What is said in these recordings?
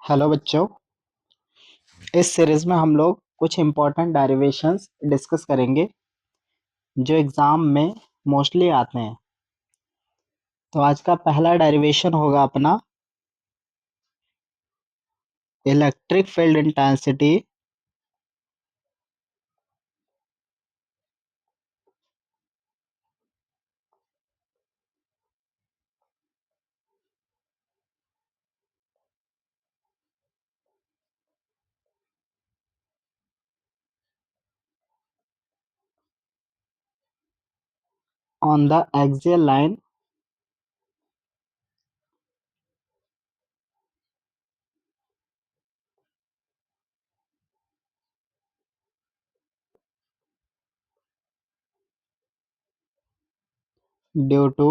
Hello बच्चों। इस series में हम लोग कुछ इम्पोर्टेंट डेरिवेशंस डिस्कस करेंगे जो एग्जाम में मोस्टली आते हैं। तो आज का पहला डेरिवेशन होगा अपना electric field intensity on the axial line due to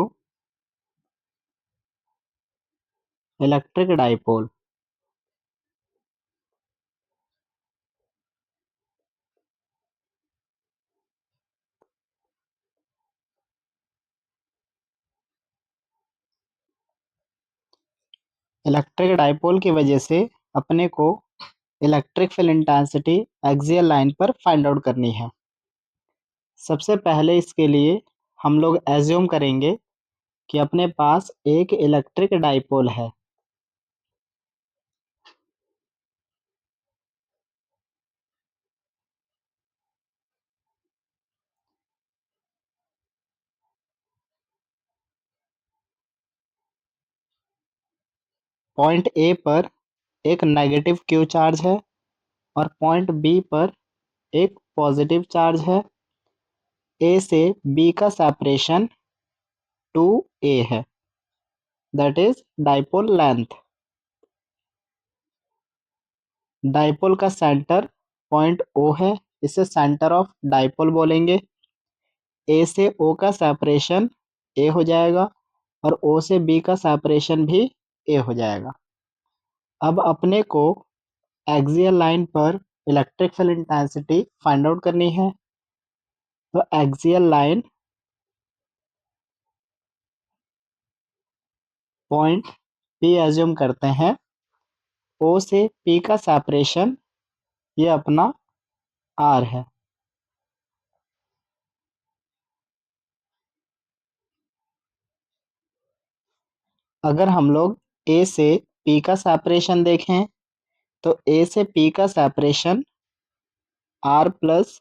electric dipole. Electric dipole की वजह से अपने को electric field intensity axial line पर फाइंड आउट करनी है। सबसे पहले इसके लिए हम लोग एज्यूम करेंगे कि अपने पास एक इलेक्ट्रिक डाइपोल है। पॉइंट ए पर एक नेगेटिव क्यू चार्ज है और पॉइंट बी पर एक पॉजिटिव चार्ज है। ए से बी का सेपरेशन 2a है, that is dipole length. Dipole का सेंटर पॉइंट ओ है, इसे सेंटर ऑफ डाइपोल बोलेंगे। ए से ओ का सेपरेशन ए हो जाएगा और ओ से बी का सेपरेशन भी ए हो जाएगा। अब अपने को एक्सियल लाइन पर electric field intensity find out करनी है। तो axial line point P assume करते हैं। ओ से पी का सेपरेशन ये अपना आर है। अगर हम लोग ए से पी का सेपरेशन देखें तो ए से पी का सेपरेशन आर प्लस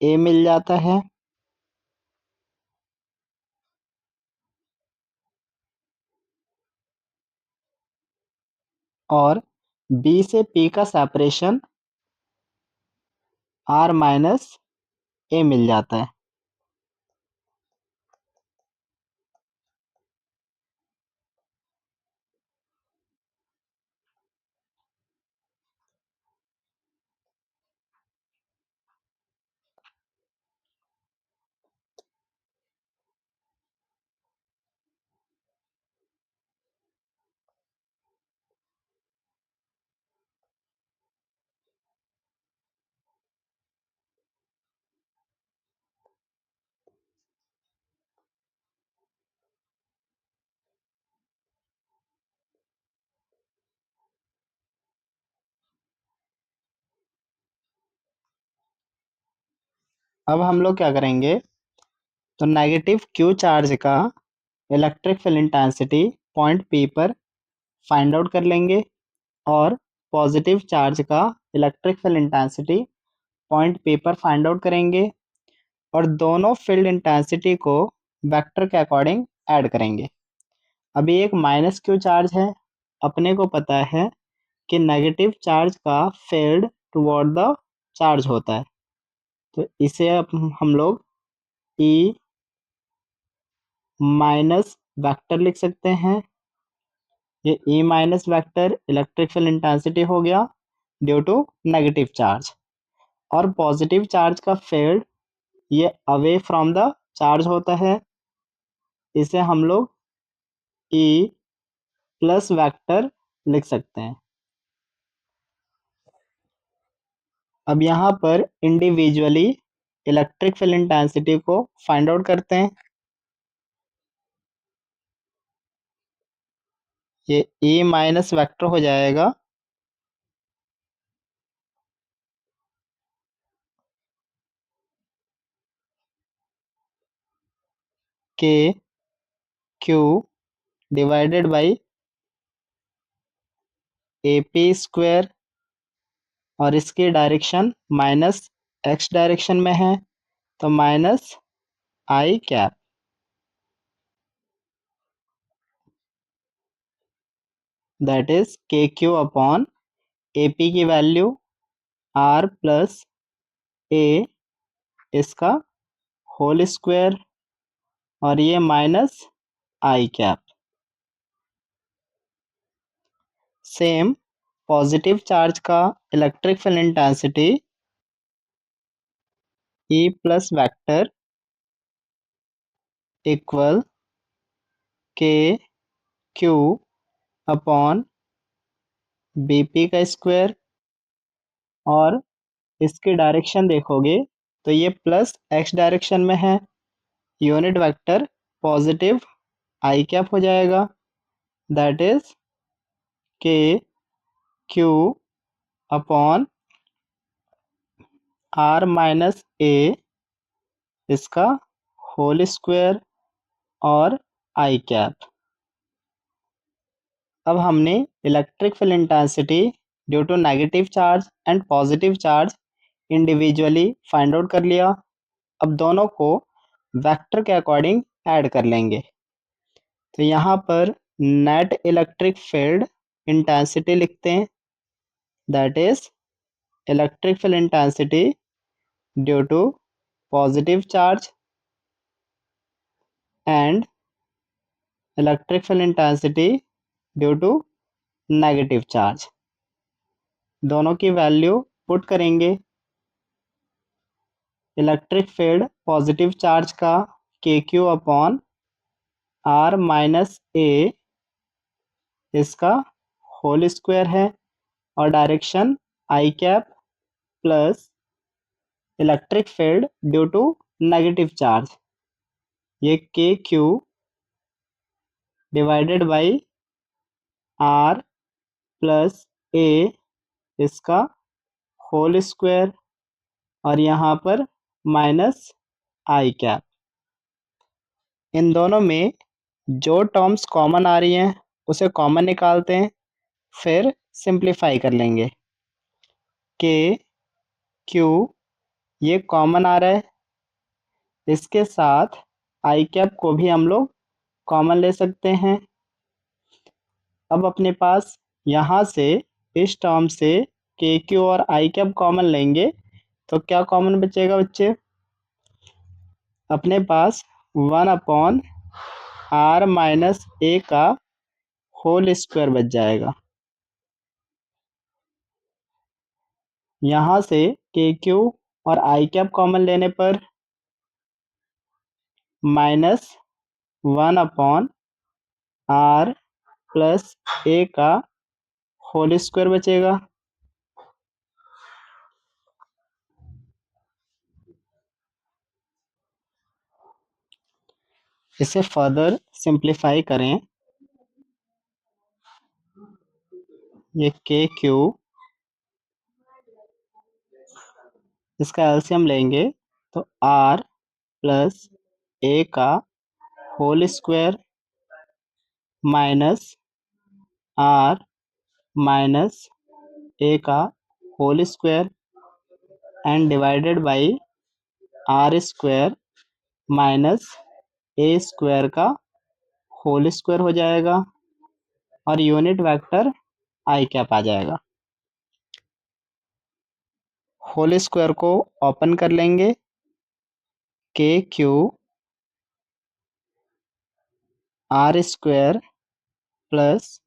ए मिल जाता है और बी से पी का सेपरेशन आर माइनस ए मिल जाता है। अब हम लोग क्या करेंगे, तो नेगेटिव क्यू चार्ज का electric field intensity point P पर फाइंड आउट कर लेंगे और पॉजिटिव चार्ज का electric field intensity point P पर फाइंड आउट करेंगे और दोनों फील्ड इंटेंसिटी को वेक्टर के अकॉर्डिंग ऐड करेंगे। अभी एक माइनस क्यू चार्ज है, अपने को पता है कि नेगेटिव चार्ज का फील्ड टुवर्ड द चार्ज होता है। तो इसे अब हम लोग ई माइनस वेक्टर लिख सकते हैं। ये E minus vector electric field intensity हो गया ड्यू टू नेगेटिव चार्ज। और पॉजिटिव चार्ज का फील्ड ये अवे फ्रॉम द चार्ज होता है, इसे हम लोग ई प्लस वेक्टर लिख सकते हैं। अब यहाँ पर इंडिविजुअली इलेक्ट्रिक फील्ड इंटेंसिटी को फाइंड आउट करते हैं। ये ई माइनस वेक्टर हो जाएगा K Q divided by AP square, और इसकी डायरेक्शन माइनस एक्स डायरेक्शन में है, तो minus i cap. That is K Q upon AP की वैल्यू R प्लस A इसका होल स्क्वायर, और ये minus i cap. Same positive charge का electric field intensity E plus vector equal के Q upon BP का square, और इसकी direction देखोगे तो ये प्लस एक्स डायरेक्शन में है, unit vector positive i cap हो जाएगा। That is K Q upon R minus A इसका होल स्क्वायर और आई कैप। अब हमने electric field intensity due to negative charge and positive charge individually find out कर लिया। अब दोनों को वेक्टर के अकॉर्डिंग ऐड कर लेंगे। तो यहाँ पर नेट इलेक्ट्रिक फील्ड इंटेंसिटी लिखते हैं, that is electric field intensity due to positive charge and electric field intensity due to negative charge. दोनों की वैल्यू पुट करेंगे। इलेक्ट्रिक फील्ड पॉजिटिव चार्ज का K Q upon R minus A इसका whole square है, और direction i cap plus electric field due to negative charge, ये K Q divided by R plus A इसका whole square, और यहाँ पर minus i cap. इन दोनों में जो टर्म्स कॉमन आ रही हैं उसे कॉमन निकालते हैं, फिर सिंप्लीफाई कर लेंगे। के क्यू ये कॉमन आ रहा है, इसके साथ आई कैप को भी हम लोग कॉमन ले सकते हैं। अब अपने पास यहाँ से इस टर्म से के क्यू और आई कैप कॉमन लेंगे तो क्या कॉमन बचेगा बच्चे? अपने पास 1/R माइनस A का होल स्क्वायर बच जाएगा। यहाँ से के क्यू और आई कैप कॉमन लेने पर -1/R प्लस A का होल स्क्वायर बचेगा। इसे फर्दर सिंप्लीफाई करें, ये के क्यू इसका एलसीएम लेंगे तो R प्लस A का whole square minus R minus A का whole square and divided by R square minus A square का होल स्क्वायर हो जाएगा, और यूनिट वेक्टर आई कैप आ जाएगा। होल स्क्वायर को ओपन कर लेंगे, K Q R square plus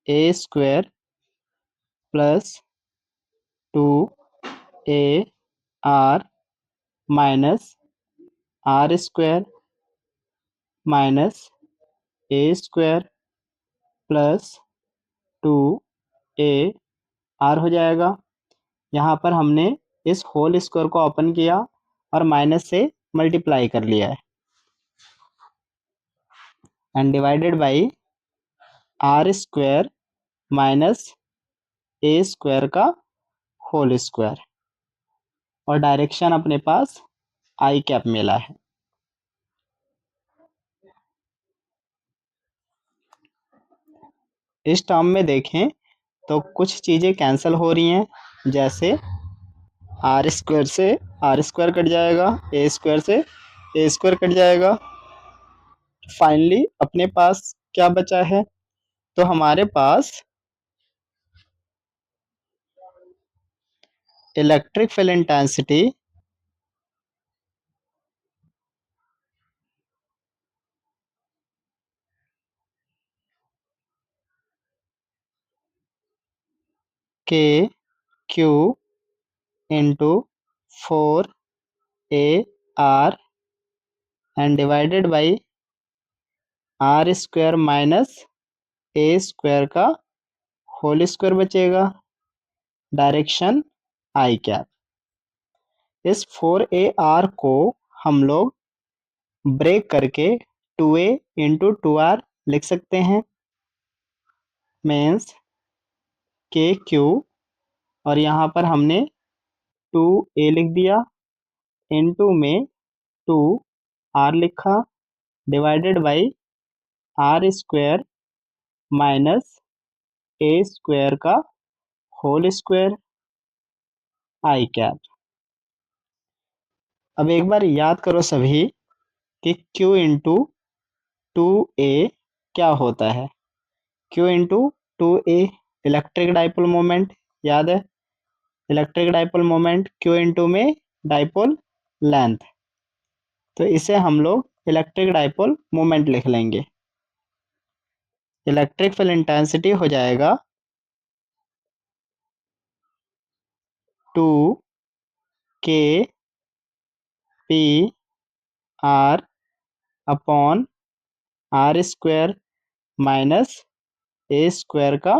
A square plus 2AR minus R square minus A square plus 2AR हो जाएगा। यहाँ पर हमने इस होल स्क्वायर को ओपन किया और माइनस से मल्टीप्लाई कर लिया है, and divided by R square minus A square का होल स्क्वायर, और डायरेक्शन अपने पास आई कैप मिला है। इस टर्म में देखें तो कुछ चीज़ें कैंसिल हो रही हैं, जैसे आर स्क्वायर से आर स्क्वायर कट जाएगा, ए स्क्वायर से ए स्क्वायर कट जाएगा। फाइनली अपने पास क्या बचा है? तो हमारे पास electric field intensity K Q into 4 AR and divided by R square minus A square का होल स्क्वायर बचेगा, डायरेक्शन आई कैप। इस 4 AR को हम लोग ब्रेक करके 2A इंटू 2R लिख सकते हैं, मीन्स के क्यू, और यहाँ पर हमने 2A लिख दिया, इनटू में 2R लिखा, divided by R square minus A square का होल स्क्वायर आई कैप। अब एक बार याद करो सभी कि Q इंटू 2A क्या होता है। Q into 2A electric dipole moment, याद है? Electric dipole moment Q into में डाइपोल लेंथ, तो इसे हम लोग इलेक्ट्रिक डाइपोल मोमेंट लिख लेंगे। इलेक्ट्रिक फील्ड इंटेंसिटी हो जाएगा 2K P R upon R square minus A square का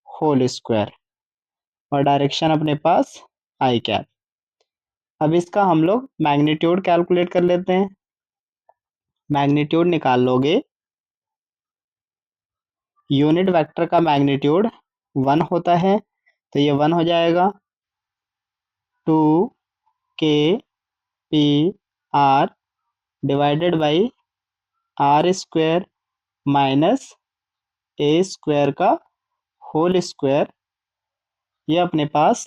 होल स्क्वायर, और डायरेक्शन अपने पास आई कैप। अब इसका हम लोग मैग्नीट्यूड कैलकुलेट कर लेते हैं। मैग्नीट्यूड निकाल लोगे, यूनिट वेक्टर का मैग्नीट्यूड 1 होता है, तो ये 1 हो जाएगा। 2K P R divided by R square minus A square का होल स्क्वायर, ये अपने पास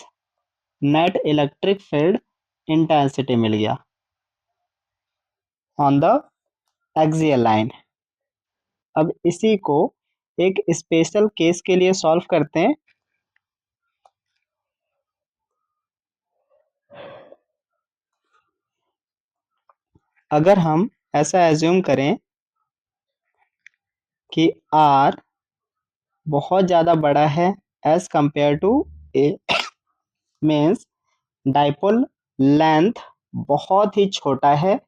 नेट इलेक्ट्रिक फील्ड इंटेंसिटी मिल गया ऑन द एक्सियल लाइन। अब इसी को एक स्पेशल केस के लिए सॉल्व करते हैं। अगर हम ऐसा एज्यूम करें कि R बहुत ज़्यादा बड़ा है as compared to A, means dipole length बहुत ही छोटा है,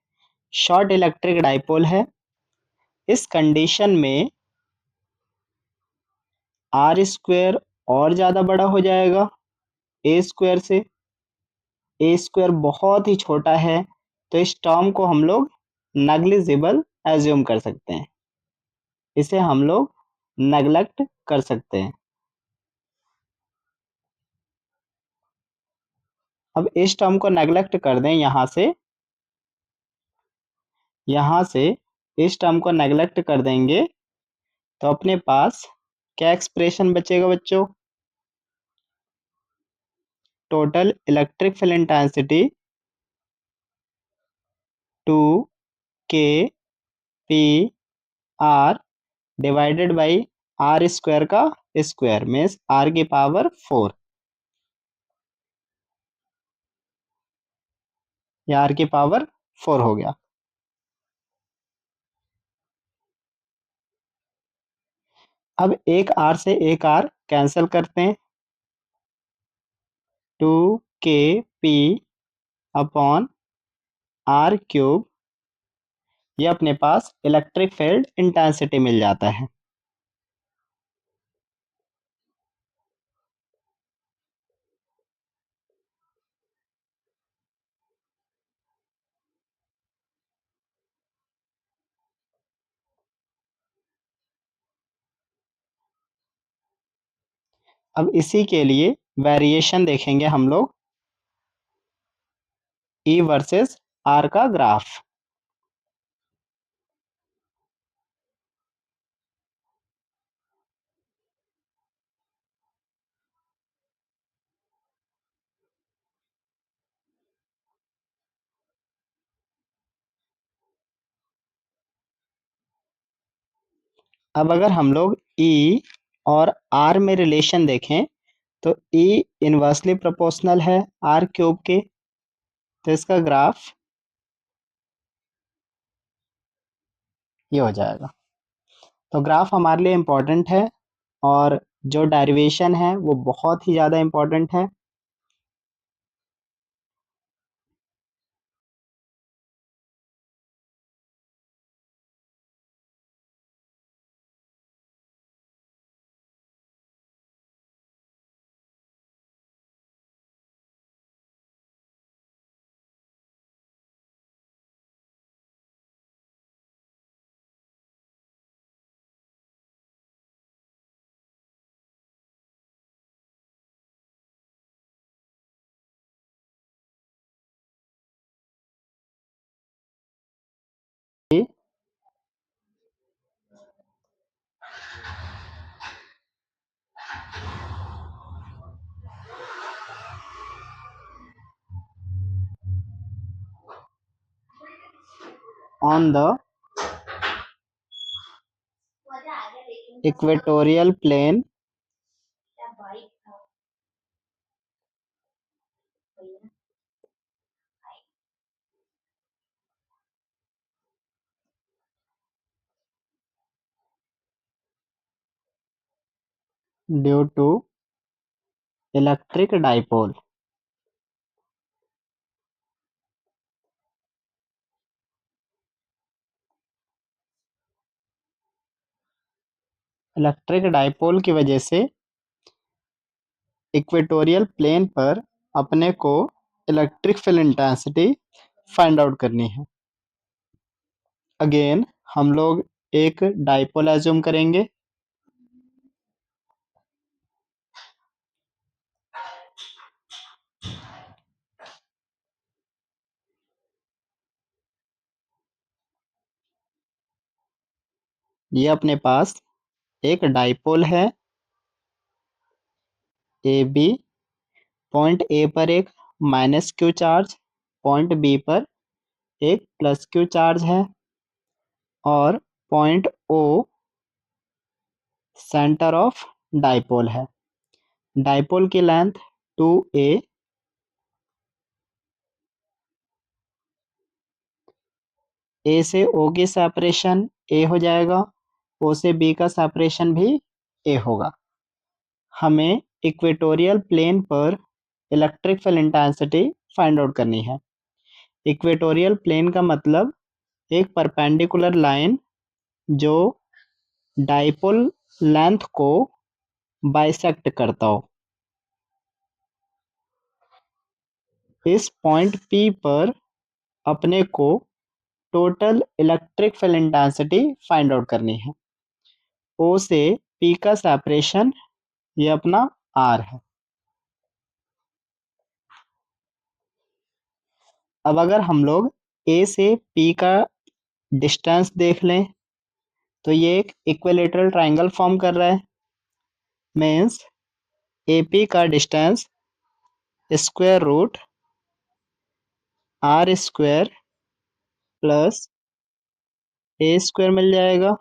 शॉर्ट इलेक्ट्रिक डाइपोल है। इस कंडीशन में आर स्क्वायर और ज़्यादा बड़ा हो जाएगा ए स्क्वायर से। ए स्क्वायर बहुत ही छोटा है, तो इस टर्म को हम लोग नेग्लिजिबल एज्यूम कर सकते हैं, इसे हम लोग नेग्लेक्ट कर सकते हैं। अब इस टर्म को नेग्लेक्ट कर दें, यहाँ से इस टर्म को नेग्लेक्ट कर देंगे, तो अपने पास क्या एक्सप्रेशन बचेगा बच्चों? Total electric field intensity 2K P R divided by R square का स्क्वायर, मीन्स R की पावर 4, ये R की पावर 4 हो गया। अब एक R से एक R कैंसिल करते हैं, 2K P upon R cube, ये अपने पास इलेक्ट्रिक फील्ड इंटेंसिटी मिल जाता है। अब इसी के लिए वेरिएशन देखेंगे हम लोग, E वर्सेस R का ग्राफ। अब अगर हम लोग ई और आर में रिलेशन देखें तो ई इनवर्सली प्रोपोर्शनल है आर क्यूब के। तो इसका ग्राफ ये हो जाएगा। तो ग्राफ हमारे लिए इम्पोर्टेंट है और जो डेरिवेशन है वो बहुत ही ज़्यादा इम्पोर्टेंट है। On the equatorial plane due to electric dipole. Electric dipole की वजह से इक्वेटोरियल प्लेन पर अपने को electric field intensity find out करनी है। अगेन हम लोग एक डाइपोल एज्यूम करेंगे। ये अपने पास एक डाइपोल है ए बी। पॉइंट ए पर एक minus Q charge, point B पर एक प्लस क्यू चार्ज है और point O centre of dipole है। डाइपोल की लेंथ 2a। ए से ओ की सेपरेशन ए हो जाएगा, ओ से बी का सेपरेशन भी ए होगा। हमें इक्वेटोरियल प्लेन पर electric field intensity find out करनी है। इक्वेटोरियल प्लेन का मतलब एक परपेंडिकुलर लाइन जो डाइपोल लेंथ को बाइसेक्ट करता हो। इस पॉइंट पी पर अपने को total electric field intensity find out करनी है। ओ से पी का सेपरेशन ये अपना आर है। अब अगर हम लोग ए से पी का डिस्टेंस देख लें तो ये एक इक्विलेटरल ट्रायंगल फॉर्म कर रहा है। मीन्स ए पी का distance square root R square plus A square मिल जाएगा।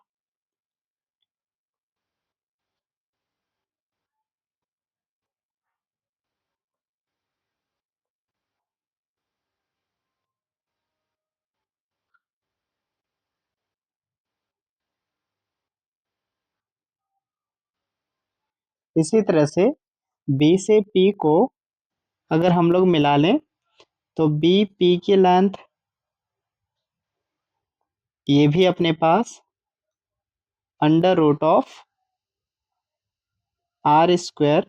इसी तरह से बी से पी को अगर हम लोग मिला लें तो बी पी की लेंथ ये भी अपने पास under root of R square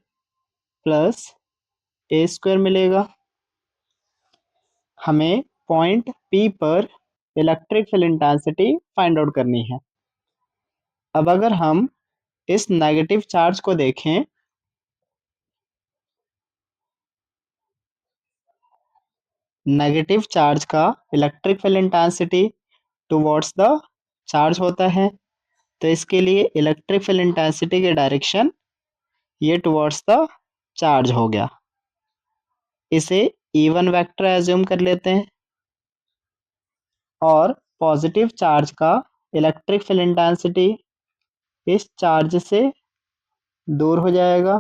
plus A square मिलेगा। हमें पॉइंट पी पर electric field intensity find out करनी है। अब अगर हम इस नेगेटिव चार्ज को देखें नेगेटिव चार्ज का electric field intensity towards the charge होता है। तो इसके लिए इलेक्ट्रिक फील्ड इंटेंसिटी के डायरेक्शन ये टुवर्ड्स द चार्ज हो गया। इसे E1 वेक्टर एज्यूम कर लेते हैं और पॉजिटिव चार्ज का इलेक्ट्रिक फील्ड इंटेंसिटी इस चार्ज से दूर हो जाएगा।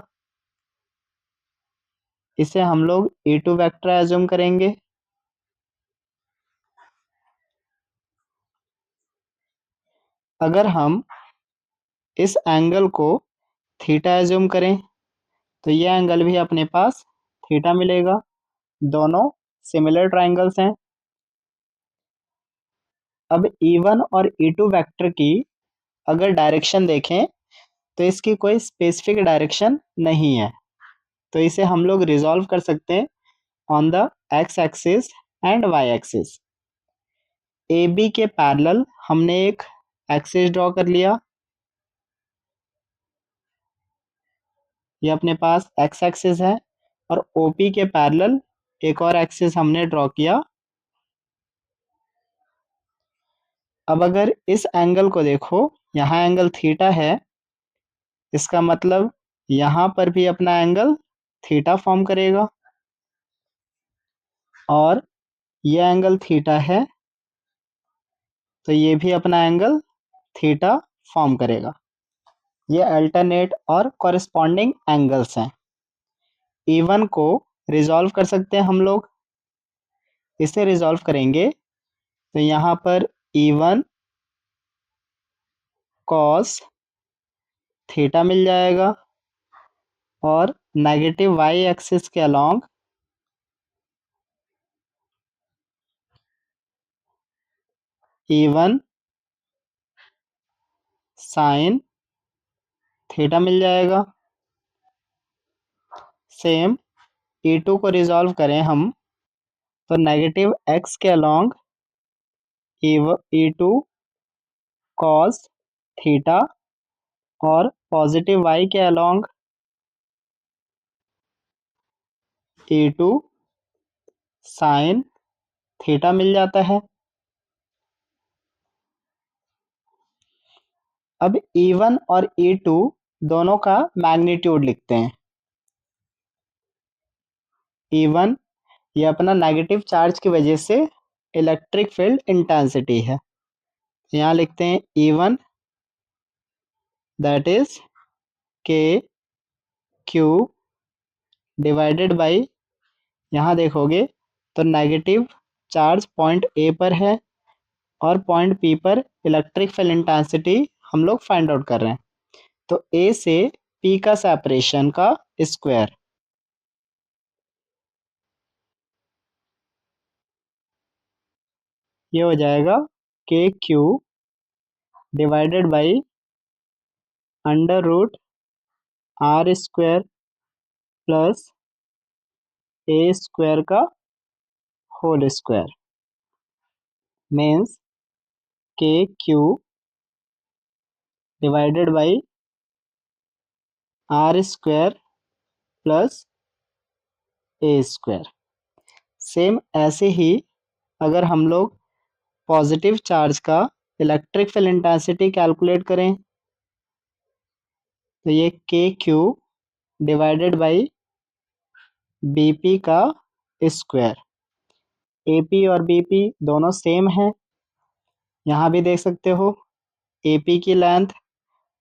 इसे हम लोग E2 वेक्टर एज्यूम करेंगे। अगर हम इस एंगल को थीटा एज्यूम करें तो ये एंगल भी अपने पास थीटा मिलेगा। दोनों सिमिलर ट्रायंगल्स हैं। अब E1 और E2 वेक्टर की अगर डायरेक्शन देखें तो इसकी कोई स्पेसिफिक डायरेक्शन नहीं है, तो इसे हम लोग रिजॉल्व कर सकते हैं on the X axis and Y axis. A B के पैरेलल हमने एक एक्सिस ड्रॉ कर लिया। ये अपने पास एक्स एक्सिस है। और ओपी के पैरेलल एक और एक्सिस हमने ड्रॉ किया। अब अगर इस एंगल को देखो, यहाँ एंगल थीटा है, इसका मतलब यहाँ पर भी अपना एंगल थीटा फॉर्म करेगा। और ये एंगल थीटा है, तो ये भी अपना एंगल थीटा फॉर्म करेगा। ये अल्टरनेट और कॉरेस्पॉन्डिंग एंगल्स हैं। E1 को रिजॉल्व कर सकते हैं हम लोग। इसे रिजॉल्व करेंगे तो यहाँ पर E1 कॉस थीटा मिल जाएगा और नेगेटिव वाई एक्सिस के अलोंग E1 साइन थीटा मिल जाएगा। सेम E2 को रिजॉल्व करें हम तो नेगेटिव एक्स के अलोंग E2 कॉस थीटा और पॉजिटिव वाई के अलोंग E2 साइन थीटा मिल जाता है। अब E1 और E2 दोनों का मैग्नीट्यूड लिखते हैं। E1 ये अपना नेगेटिव चार्ज की वजह से इलेक्ट्रिक फील्ड इंटेंसिटी है। यहाँ लिखते हैं E1 that is K Q divided by, यहाँ देखोगे तो नेगेटिव चार्ज पॉइंट ए पर है और पॉइंट पी पर इलेक्ट्रिक फील्ड इंटेंसिटी हम लोग फाइंड आउट कर रहे हैं, तो ए से पी का सेपरेशन का स्क्वायर। ये हो जाएगा K Q divided by under root R square plus A square का whole square means K Q divided by R square plus A square. Same ऐसे ही अगर हम लोग पॉजिटिव चार्ज का इलेक्ट्रिक फील्ड इंटेंसिटी कैलकुलेट करें तो ये K Q divided by BP का स्क्वायर। एपी और बीपी दोनों सेम है, यहाँ भी देख सकते हो एपी की लेंथ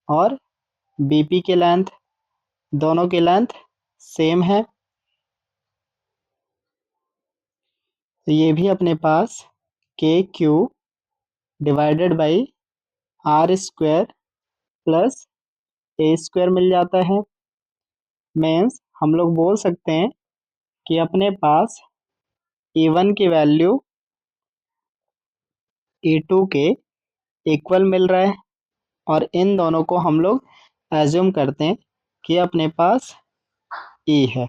और बीपी की लेंथ, दोनों की लेंथ सेम है, तो ये भी अपने पास K Q divided by R square plus A square मिल जाता है। मीन्स हम लोग बोल सकते हैं कि अपने पास E1 की वैल्यू E2 के इक्वल मिल रहा है और इन दोनों को हम लोग एज्यूम करते हैं कि अपने पास E है।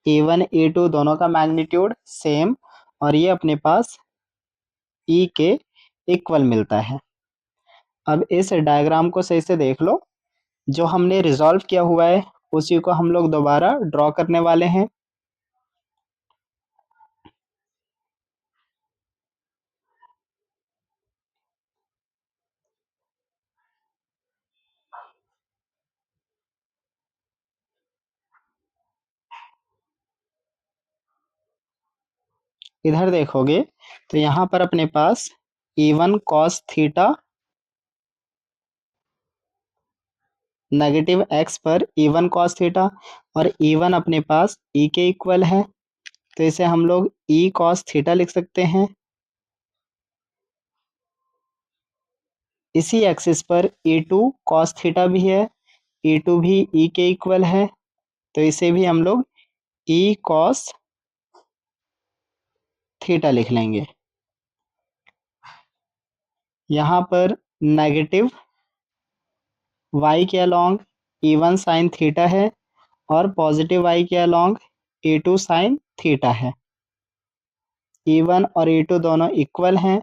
E1 E2 दोनों का मैग्नीट्यूड सेम और ये अपने पास E के इक्वल मिलता है। अब इस डायग्राम को सही से देख लो, जो हमने रिजॉल्व किया हुआ है उसी को हम लोग दोबारा ड्रॉ करने वाले हैं। इधर देखोगे तो यहाँ पर अपने पास E1 cos theta negative x पर E1 कॉस थीटा, और E1 अपने पास E के इक्वल है, तो इसे हम लोग E कॉस थीटा लिख सकते हैं। इसी एक्सिस पर E2 कॉस थीटा भी है, E2 भी E के इक्वल है, तो इसे भी हम लोग E कॉस थीटा लिख लेंगे। यहाँ पर नेगेटिव y के अलोंग E1 साइन थीटा है, और पॉजिटिव y के अलोंग E2 साइन थीटा है। E1 और E2 दोनों इक्वल हैं।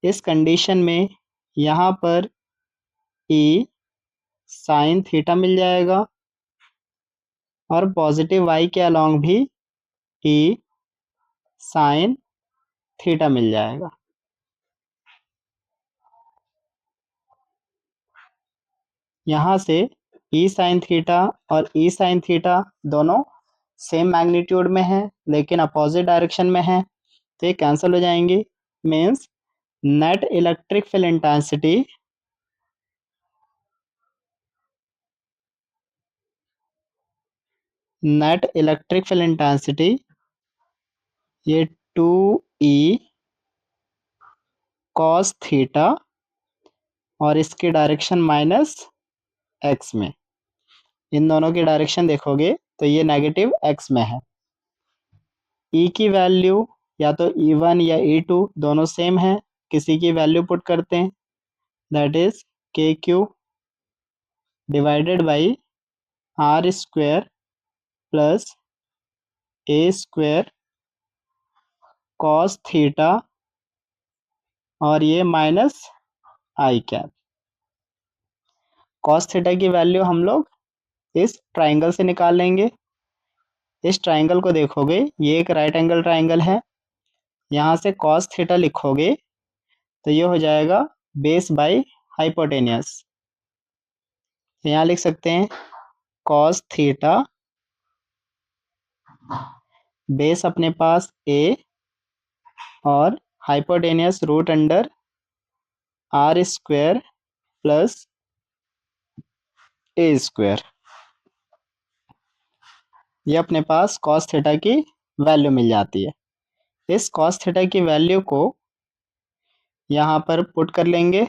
इस कंडीशन में यहाँ पर E साइन थीटा मिल जाएगा, और पॉजिटिव y के अलोंग भी E साइन थीटा मिल जाएगा। यहाँ से E साइन थीटा और E साइन थीटा दोनों सेम मैग्नीट्यूड में हैं, लेकिन अपोजिट डायरेक्शन में हैं, तो ये कैंसिल हो जाएंगे। Means net electric field intensity ये 2E कॉस थीटा, और इसकी डायरेक्शन माइनस एक्स में, इन दोनों की डायरेक्शन देखोगे तो ये नेगेटिव एक्स में है। E की वैल्यू या तो E1 या E2 दोनों सेम है, किसी की वैल्यू पुट करते हैं, that is KQ divided by R square plus A square cos theta, और ये minus i cap. Cos theta की वैल्यू हम लोग इस ट्राइंगल से निकाल लेंगे। इस ट्राइंगल को देखोगे, ये एक राइट एंगल ट्राइंगल है, यहाँ से कॉस थीटा लिखोगे तो ये हो जाएगा बेस बाई हाइपोटेनियस। यहाँ लिख सकते हैं कॉस थीटा, बेस अपने पास A, और hypotenuse root under R square plus A square. ये अपने पास कॉस थीटा की वैल्यू मिल जाती है। इस कॉस थीटा की वैल्यू को यहाँ पर पुट कर लेंगे।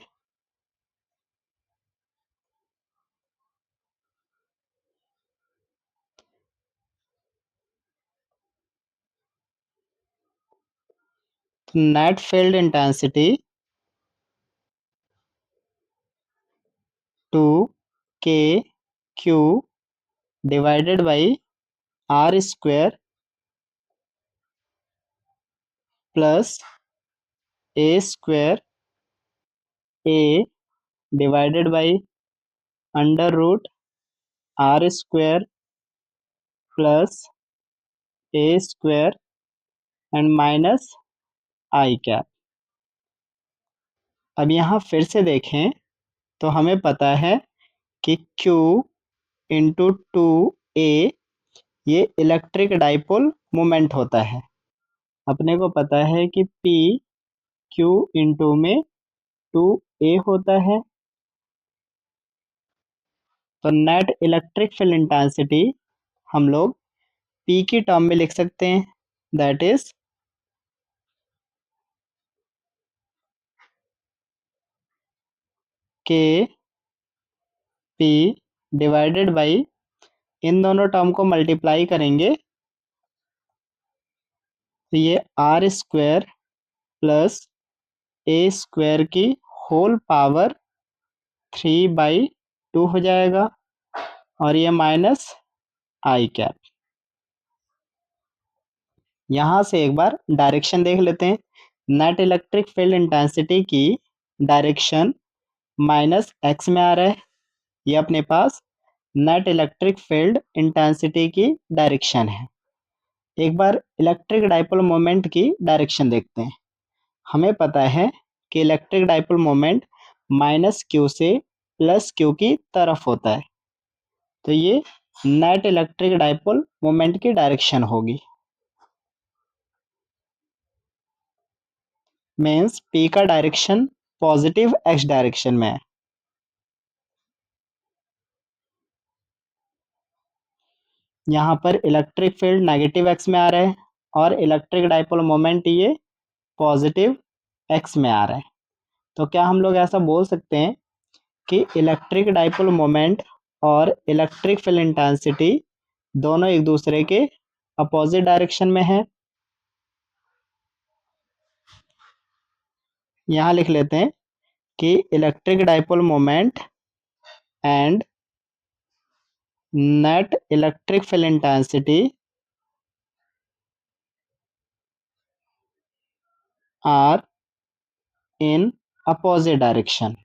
Net field intensity 2KQ divided by R square plus A square A divided by under root R square plus A square and minus i cap. अब यहाँ फिर से देखें तो हमें पता है कि Q इंटू 2A ये इलेक्ट्रिक डाइपोल मोमेंट होता है। अपने को पता है कि P Q इंटू में 2A होता है, तो नेट इलेक्ट्रिक फील्ड इंटेंसिटी हम लोग P की टर्म में लिख सकते हैं, that is K P divided by, इन दोनों टर्म को मल्टीप्लाई करेंगे तो ये R square plus A square की होल पावर 3/2 हो जाएगा, और ये माइनस आई कैप। यहाँ से एक बार डायरेक्शन देख लेते हैं। नेट इलेक्ट्रिक फील्ड इंटेंसिटी की डायरेक्शन माइनस एक्स में आ रहा है, ये अपने पास नेट इलेक्ट्रिक फील्ड इंटेंसिटी की डायरेक्शन है। एक बार इलेक्ट्रिक डाइपोल मोमेंट की डायरेक्शन देखते हैं। हमें पता है कि electric dipole moment minus Q से प्लस क्यू की तरफ होता है, तो ये नेट इलेक्ट्रिक डाइपोल मोमेंट की डायरेक्शन होगी। मीन्स P का डायरेक्शन पॉजिटिव एक्स डायरेक्शन में है। यहाँ पर इलेक्ट्रिक फील्ड नेगेटिव एक्स में आ रहा है और इलेक्ट्रिक डाइपोल मोमेंट ये पॉजिटिव एक्स में आ रहा है। तो क्या हम लोग ऐसा बोल सकते हैं कि इलेक्ट्रिक डाइपोल मोमेंट और इलेक्ट्रिक फील्ड इंटेंसिटी दोनों एक दूसरे के अपोजिट डायरेक्शन में है। यहाँ लिख लेते हैं कि electric dipole moment and net electric field intensity are in opposite direction.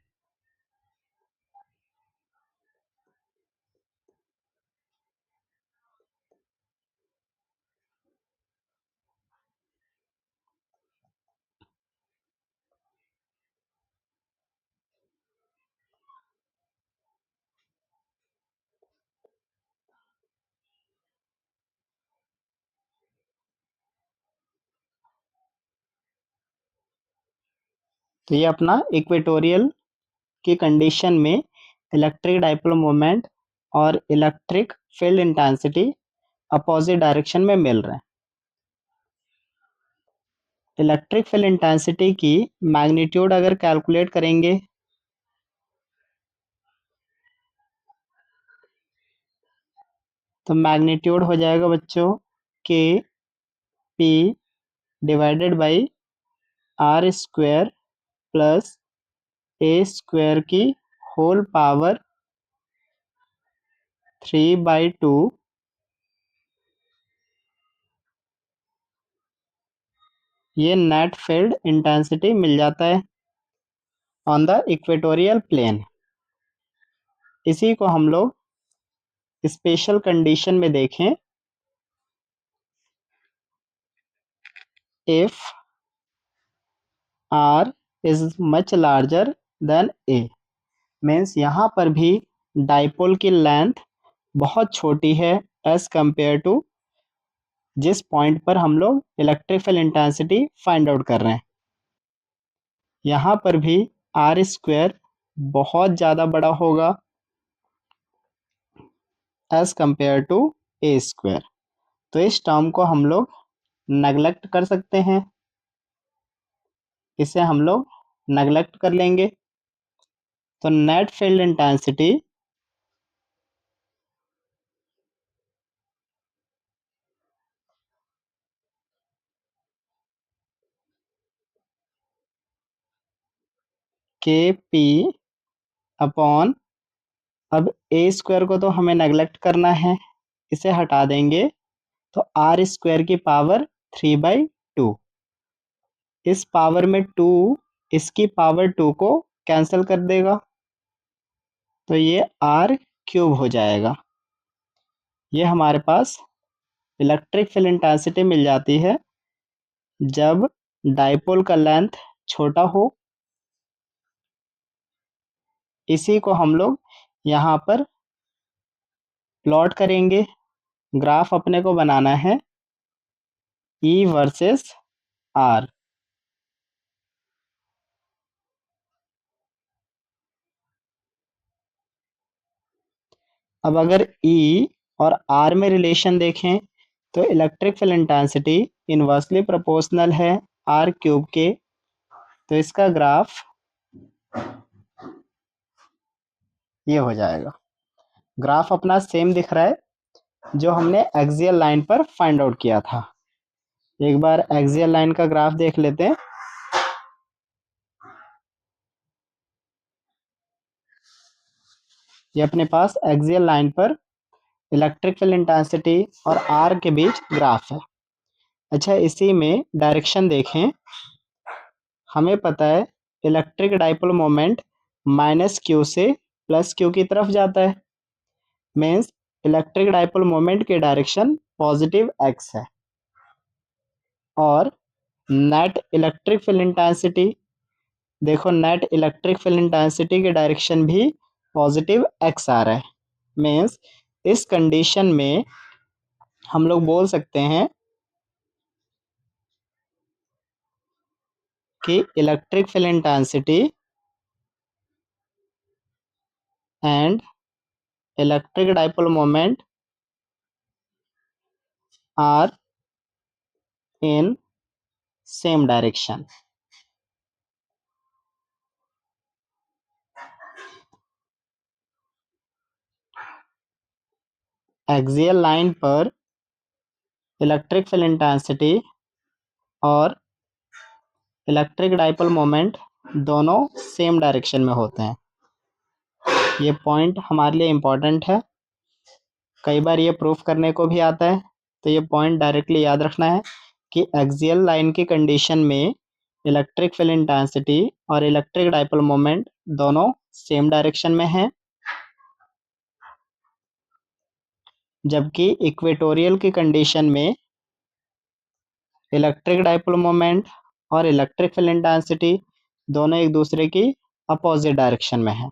तो ये अपना इक्वेटोरियल की कंडीशन में इलेक्ट्रिक डाइपोल मोमेंट और electric field intensity opposite direction में मिल रहे हैं। इलेक्ट्रिक फील्ड इंटेंसिटी की मैग्नीट्यूड अगर कैलकुलेट करेंगे तो मैग्नीट्यूड हो जाएगा बच्चों K P divided by R square plus A square की होल पावर 3/2। ये नेट फील्ड इंटेंसिटी मिल जाता है ऑन द इक्वेटोरियल प्लेन। इसी को हम लोग स्पेशल कंडीशन में देखें, if R is much larger than A, means यहाँ पर भी डाइपोल की लेंथ बहुत छोटी है एज कंपेयर टू जिस पॉइंट पर हम लोग electric field intensity find out कर रहे हैं। यहाँ पर भी आर स्क्वायर बहुत ज़्यादा बड़ा होगा as compared to A square. तो इस टर्म को हम लोग नेगलेक्ट कर सकते हैं, इसे हम लोग नेगलेक्ट कर लेंगे। तो नेट फील्ड इंटेंसिटी के पी अपॉन, अब ए स्क्वायर को तो हमें नेगलेक्ट करना है, इसे हटा देंगे तो आर स्क्वायर की पावर 3/2। इस पावर में 2 इसकी पावर 2 को कैंसिल कर देगा तो ये आर क्यूब हो जाएगा। ये हमारे पास इलेक्ट्रिक फील्ड इंटेंसिटी मिल जाती है जब डाइपोल का लेंथ छोटा हो। इसी को हम लोग यहाँ पर प्लॉट करेंगे। ग्राफ अपने को बनाना है ई वर्सेस आर। अब अगर ई और आर में रिलेशन देखें तो electric field intensity inversely proportional है आर क्यूब के। तो इसका ग्राफ ये हो जाएगा। ग्राफ अपना सेम दिख रहा है जो हमने एक्सियल लाइन पर फाइंड आउट किया था। एक बार एक्सियल लाइन का ग्राफ देख लेते हैं। ये अपने पास एक्सियल लाइन पर इलेक्ट्रिक फील्ड इंटेंसिटी और आर के बीच ग्राफ है। अच्छा, इसी में डायरेक्शन देखें। हमें पता है electric dipole moment minus Q से प्लस क्यू की तरफ जाता है, मीन्स इलेक्ट्रिक डाइपोल मोमेंट की डायरेक्शन पॉजिटिव एक्स है। और नेट इलेक्ट्रिक फील्ड इंटेंसिटी देखो, नेट इलेक्ट्रिक फील्ड इंटेंसिटी की डायरेक्शन भी पॉजिटिव एक्स आ रहा है। मीन्स इस कंडीशन में हम लोग बोल सकते हैं कि electric field intensity and electric dipole moment are in same direction. Axial line पर इलेक्ट्रिक फील्ड इंटेंसिटी और इलेक्ट्रिक डाइपोल मोमेंट दोनों सेम डायरेक्शन में होते हैं। ये पॉइंट हमारे लिए इम्पोर्टेंट है, कई बार ये प्रूफ करने को भी आता है, तो ये पॉइंट डायरेक्टली याद रखना है कि एक्सियल लाइन की कंडीशन में इलेक्ट्रिक फील्ड इंटेंसिटी और इलेक्ट्रिक डाइपोल मोमेंट दोनों सेम डायरेक्शन में है, जबकि इक्वेटोरियल की कंडीशन में इलेक्ट्रिक डाइपोल मोमेंट और इलेक्ट्रिक फील्ड इंटेंसिटी दोनों एक दूसरे की अपोजिट डायरेक्शन में है।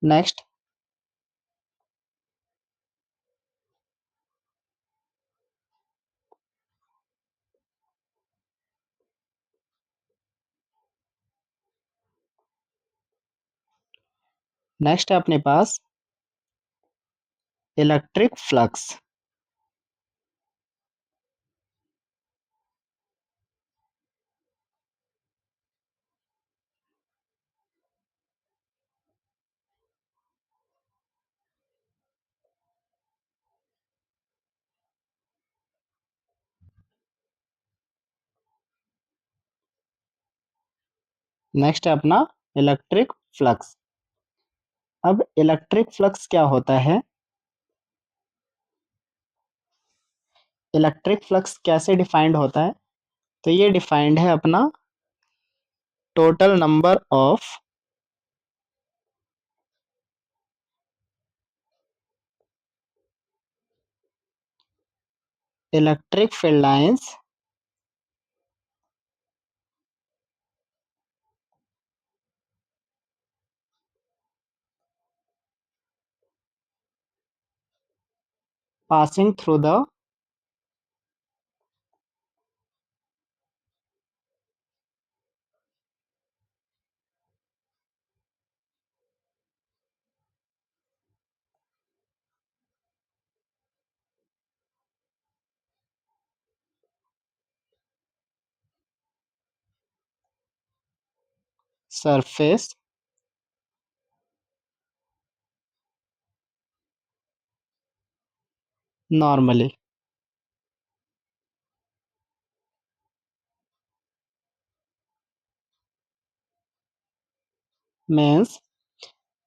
नेक्स्ट, नेक्स्ट है अपने पास इलेक्ट्रिक फ्लक्स। नेक्स्ट है अपना इलेक्ट्रिक फ्लक्स। अब इलेक्ट्रिक फ्लक्स क्या होता है, इलेक्ट्रिक फ्लक्स कैसे डिफाइंड होता है, तो ये डिफाइंड है अपना total number of electric field lines passing through the surface normally। Means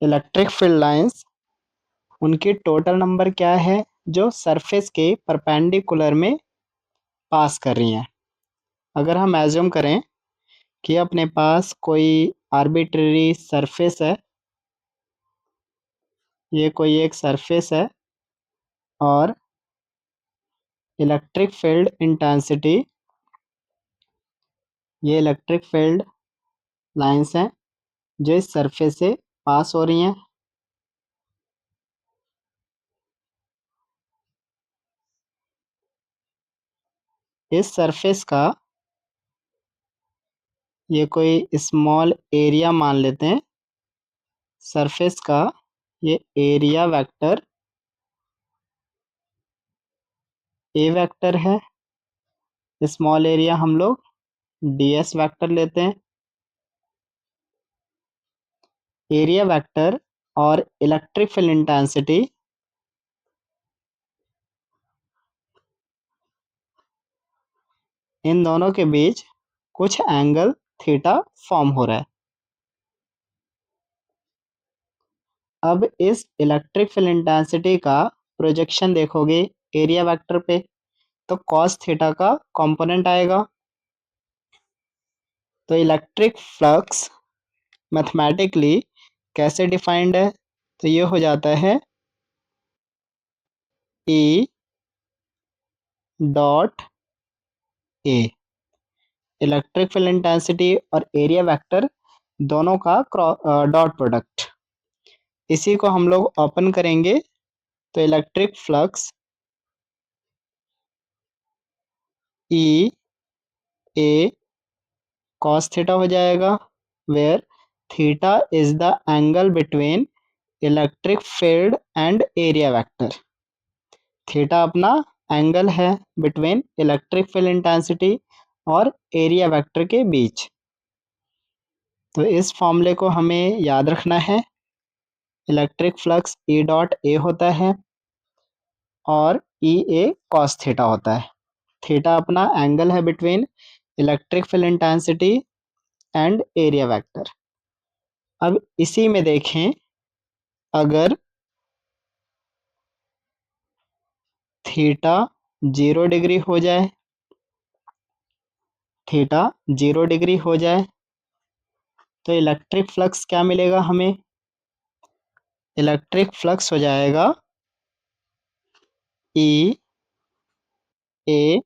electric field lines उनकी टोटल नंबर क्या है जो सरफेस के परपेंडिकुलर में पास कर रही हैं। अगर हम एज्यूम करें कि अपने पास कोई आर्बिट्रेरी सरफेस है, ये कोई एक सरफेस है और इलेक्ट्रिक फील्ड इंटेंसिटी, ये इलेक्ट्रिक फील्ड लाइंस हैं जो इस सरफेस से पास हो रही हैं। इस सरफेस का ये कोई स्मॉल एरिया मान लेते हैं, सरफेस का ये एरिया वेक्टर ए वेक्टर है, स्मॉल एरिया हम लोग ds वेक्टर लेते हैं। एरिया वेक्टर और इलेक्ट्रिक फील्ड इंटेंसिटी इन दोनों के बीच कुछ एंगल थीटा फॉर्म हो रहा है। अब इस इलेक्ट्रिक फील्ड इंटेंसिटी का प्रोजेक्शन देखोगे एरिया वेक्टर पे, तो cos थीटा का कंपोनेंट आएगा। तो इलेक्ट्रिक फ्लक्स मैथमेटिकली कैसे डिफाइंड है, तो ये हो जाता है E dot A. Electric field intensity और एरिया वेक्टर दोनों का डॉट प्रोडक्ट। इसी को हम लोग ओपन करेंगे तो electric flux E A cos theta हो जाएगा, where theta is the angle between electric field and area vector. Theta अपना एंगल है बिटवीन इलेक्ट्रिक फील्ड इंटेंसिटी और एरिया वेक्टर के बीच। तो इस फॉर्मूले को हमें याद रखना है। Electric flux E dot A होता है और ई ए कॉस थीटा होता है। थीटा अपना एंगल है between electric field intensity and area vector. अब इसी में देखें, अगर थीटा 0 डिग्री हो जाए, थीटा 0 डिग्री हो जाए तो इलेक्ट्रिक फ्लक्स क्या मिलेगा हमें? इलेक्ट्रिक फ्लक्स हो जाएगा ई ए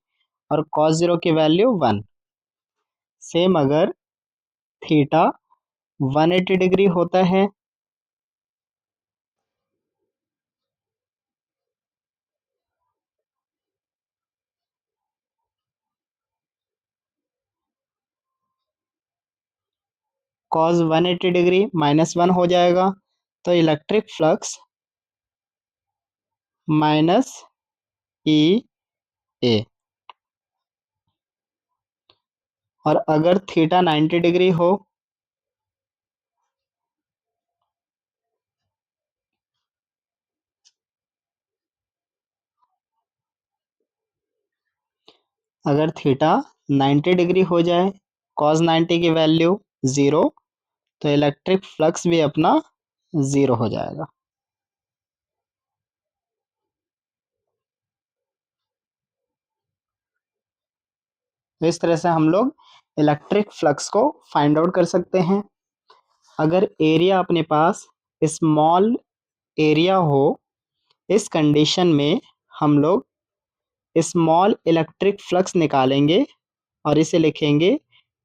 और कॉस जीरो की वैल्यू 1। सेम अगर थीटा 180 डिग्री होता है कॉस 180 डिग्री -1 हो जाएगा तो इलेक्ट्रिक फ्लक्स माइनस ई ए। और अगर थीटा 90 डिग्री हो, अगर थीटा 90 डिग्री हो जाए, कॉस 90 की वैल्यू 0, तो इलेक्ट्रिक फ्लक्स भी अपना 0 हो जाएगा। तो इस तरह से हम लोग इलेक्ट्रिक फ्लक्स को फाइंड आउट कर सकते हैं। अगर एरिया अपने पास स्मॉल एरिया हो, इस कंडीशन में हम लोग स्मॉल इलेक्ट्रिक फ्लक्स निकालेंगे और इसे लिखेंगे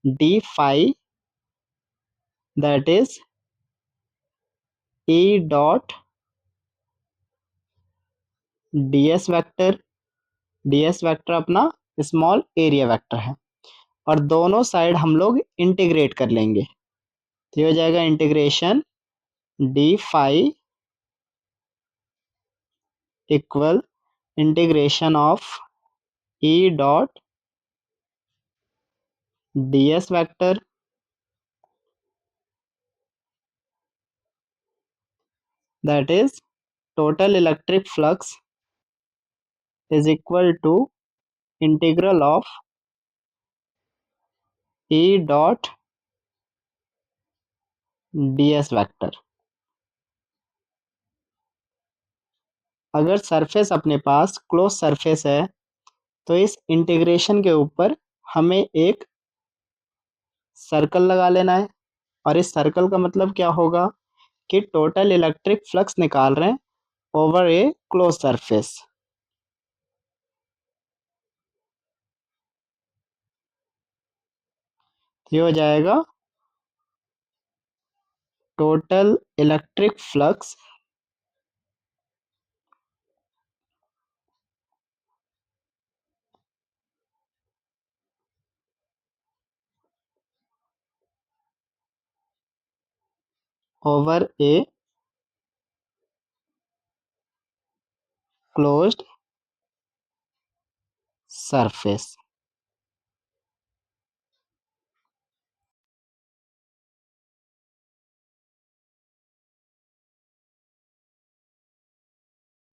D phi, that is E dot D S vector. D S vector अपना स्मॉल एरिया वेक्टर है और दोनों साइड हम लोग इंटीग्रेट कर लेंगे। तो ये हो जाएगा integration D phi equal integration of E dot D S vector, that is total electric flux is equal to integral of E dot ds vector. अगर सरफेस अपने पास क्लोज सरफेस है तो इस इंटीग्रेशन के ऊपर हमें एक सर्कल लगा लेना है और इस सर्कल का मतलब क्या होगा कि टोटल इलेक्ट्रिक फ्लक्स निकाल रहे हैं ओवर ए क्लोज सरफेस। ये हो जाएगा total electric flux over a closed surface.